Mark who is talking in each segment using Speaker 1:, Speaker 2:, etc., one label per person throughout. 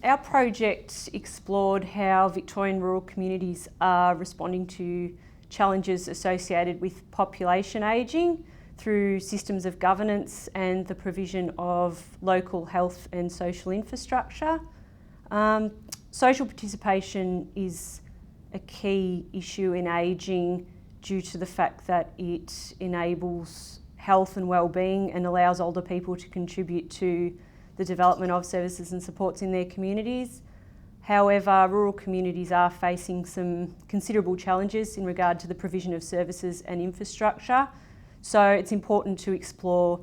Speaker 1: Our project explored how Victorian rural communities are responding to challenges associated with population ageing through systems of governance and the provision of local health and social infrastructure. Social participation is a key issue in ageing due to the fact that it enables health and well-being and allows older people to contribute to the development of services and supports in their communities. However, rural communities are facing some considerable challenges in regard to the provision of services and infrastructure. So it's important to explore,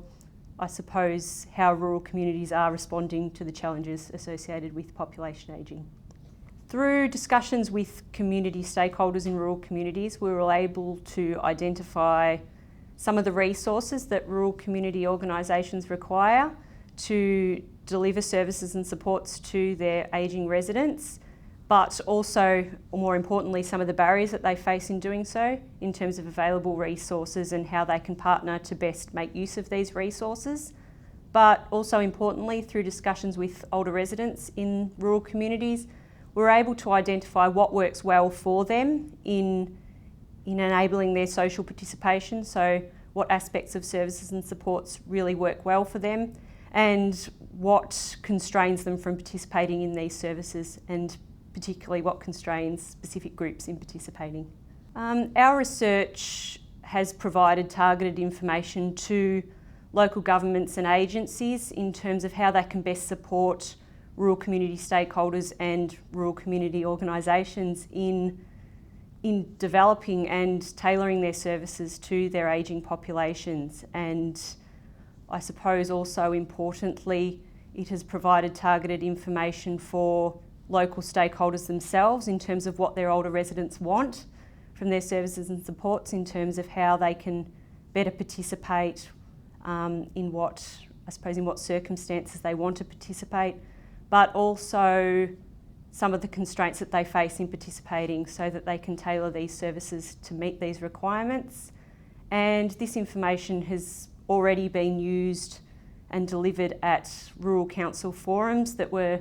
Speaker 1: I suppose, how rural communities are responding to the challenges associated with population ageing. Through discussions with community stakeholders in rural communities, we were able to identify some of the resources that rural community organisations require to deliver services and supports to their ageing residents, but also, more importantly, some of the barriers that they face in doing so in terms of available resources and how they can partner to best make use of these resources. But also importantly, through discussions with older residents in rural communities, we're able to identify what works well for them in enabling their social participation, so what aspects of services and supports really work well for them, and what constrains them from participating in these services, and particularly what constrains specific groups in participating. Our research has provided targeted information to local governments and agencies in terms of how they can best support rural community stakeholders and rural community organisations in developing and tailoring their services to their ageing populations. And I suppose also importantly, it has provided targeted information for local stakeholders themselves in terms of what their older residents want from their services and supports, in terms of how they can better participate, in what circumstances they want to participate, but also some of the constraints that they face in participating so that they can tailor these services to meet these requirements. And this information has already been used and delivered at rural council forums that were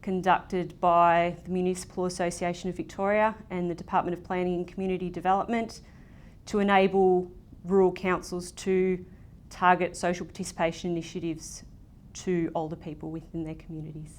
Speaker 1: conducted by the Municipal Association of Victoria and the Department of Planning and Community Development to enable rural councils to target social participation initiatives to older people within their communities.